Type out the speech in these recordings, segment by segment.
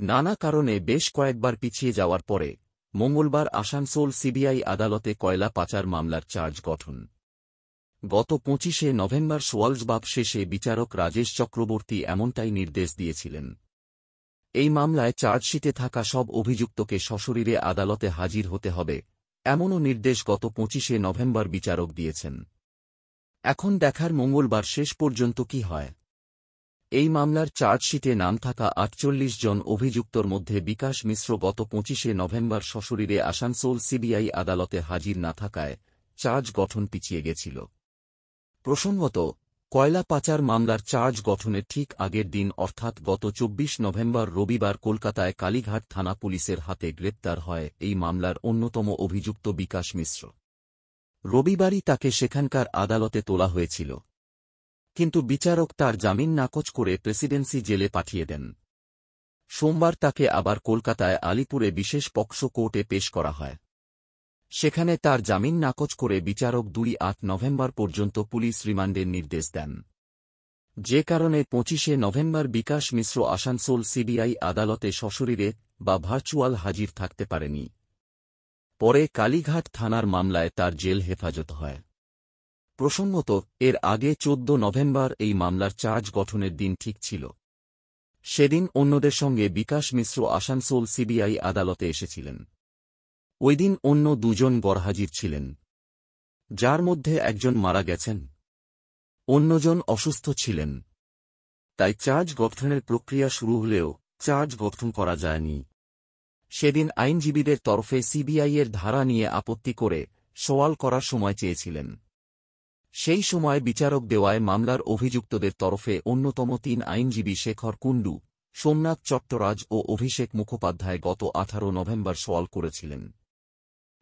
নানা কারণে বেশ কয়েকবার পিছিয়ে যাওয়ার পরে মঙ্গলবার আসানসোল সিবিআই আদালতে কয়লা পাচার মামলার চার্জ গঠন। গত ২৫শে নভেম্বর সোয়ালজবাব শেষে বিচারক রাজেশ চক্রবর্তী এমনটাই নির্দেশ দিয়েছিলেন। এই মামলায় চার্জশিটে থাকা সব অভিযুক্তকে সশরীরে আদালতে হাজির হতে হবে, এমনও নির্দেশ গত ২৫শে নভেম্বর বিচারক দিয়েছেন। এখন দেখার মঙ্গলবার শেষ পর্যন্ত কি হয়। এই মামলার চার্জশিটে নাম থাকা ৪৮ জন অভিযুক্তর মধ্যে বিকাশ মিশ্র গত ২৫শে নভেম্বর সশরীরে আসানসোল সিবিআই আদালতে হাজির না থাকায় চার্জ গঠন পিছিয়ে গেছিল। প্রসঙ্গত, কয়লা পাচার মামলার চার্জ গঠনের ঠিক আগের দিন অর্থাৎ গত ২৪ নভেম্বর রবিবার কলকাতায় কালীঘাট থানা পুলিশের হাতে গ্রেপ্তার হয় এই মামলার অন্যতম অভিযুক্ত বিকাশ মিশ্র। রবিবারই তাকে সেখানকার আদালতে তোলা হয়েছিল, কিন্তু বিচারক তার জামিন নাকচ করে প্রেসিডেন্সি জেলে পাঠিয়ে দেন। সোমবার তাকে আবার কলকাতায় আলিপুরে বিশেষ পক্সো কোর্টে পেশ করা হয়। সেখানে তার জামিন নাকচ করে বিচারক ২-৮ নভেম্বর পর্যন্ত পুলিশ রিমান্ডের নির্দেশ দেন, যে কারণে ২৫শে নভেম্বর বিকাশ মিশ্র আসানসোল সিবিআই আদালতে সশরীরে বা ভার্চুয়াল হাজির থাকতে পারেনি। পরে কালীঘাট থানার মামলায় তার জেল হেফাজত হয়। প্রসঙ্গত, এর আগে ১৪ নভেম্বর এই মামলার চার্জ গঠনের দিন ঠিক ছিল। সেদিন অন্যদের সঙ্গে বিকাশ মিশ্র আসানসোল সিবিআই আদালতে এসেছিলেন। ওইদিন অন্য দুজন গরহাজির ছিলেন, যার মধ্যে একজন মারা গেছেন, অন্যজন অসুস্থ ছিলেন। তাই চার্জ গঠনের প্রক্রিয়া শুরু হলেও চার্জ গঠন করা যায়নি। সেদিন আইনজীবীদের তরফে সিবিআইয়ের ধারা নিয়ে আপত্তি করে সওয়াল করার সময় চেয়েছিলেন। সেই সময় বিচারক দেওয়ায় মামলার অভিযুক্তদের তরফে অন্যতম ৩ আইনজীবী শেখর কুণ্ডু, সোমনাথ চট্টরাজ ও অভিষেক মুখোপাধ্যায় গত ১৮ নভেম্বর সওয়াল করেছিলেন।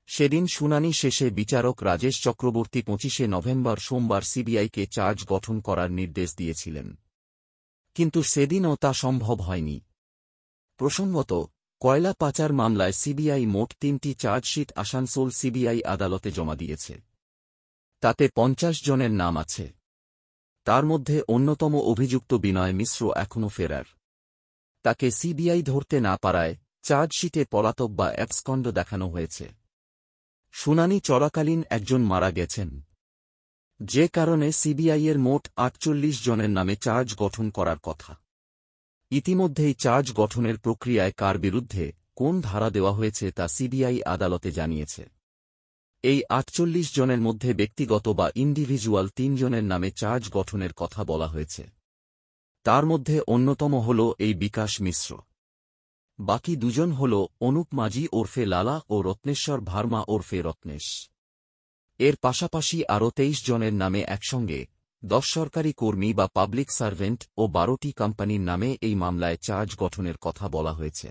সেদিন শুনানি শেষে বিচারক রাজেশ চক্রবর্তী ২৫শে নভেম্বর সোমবার সিবিআইকে চার্জ গঠন করার নির্দেশ দিয়েছিলেন, কিন্তু সেদিনও তা সম্ভব হয়নি। প্রসঙ্গত, কয়লা পাচার মামলায় সিবিআই মোট ৩টি চার্জশিট আসানসোল সিবিআই আদালতে জমা দিয়েছে। তাতে ৫০ জনের নাম আছে। তার মধ্যে অন্যতম অভিযুক্ত বিনয় মিশ্র এখনও ফেরার। তাকে সিবিআই ধরতে না পারায় চার্জশিটে পলাতক বা অ্যাবসকন্ড দেখানো হয়েছে। শুনানি চলাকালীন একজন মারা গেছেন, যে কারণে সিবিআইয়ের মোট ৪৮ জনের নামে চার্জ গঠন করার কথা। ইতিমধ্যেই চার্জ গঠনের প্রক্রিয়ায় কার বিরুদ্ধে কোন ধারা দেওয়া হয়েছে তা সিবিআই আদালতে জানিয়েছে। এই ৪৮ জনের মধ্যে ব্যক্তিগত বা ইন্ডিভিজুয়াল ৩ জনের নামে চার্জ গঠনের কথা বলা হয়েছে। তার মধ্যে অন্যতম হল এই বিকাশ মিশ্র। বাকি দুজন হল অনুপ মাঝি ওরফে লালা ও রত্নেশ্বর ভার্মা ওরফে রত্নেশ। এর পাশাপাশি আরও ২৩ জনের নামে একসঙ্গে ১০ সরকারি কর্মী বা পাবলিক সার্ভেন্ট ও ১২টি কোম্পানির নামে এই মামলায় চার্জ গঠনের কথা বলা হয়েছে।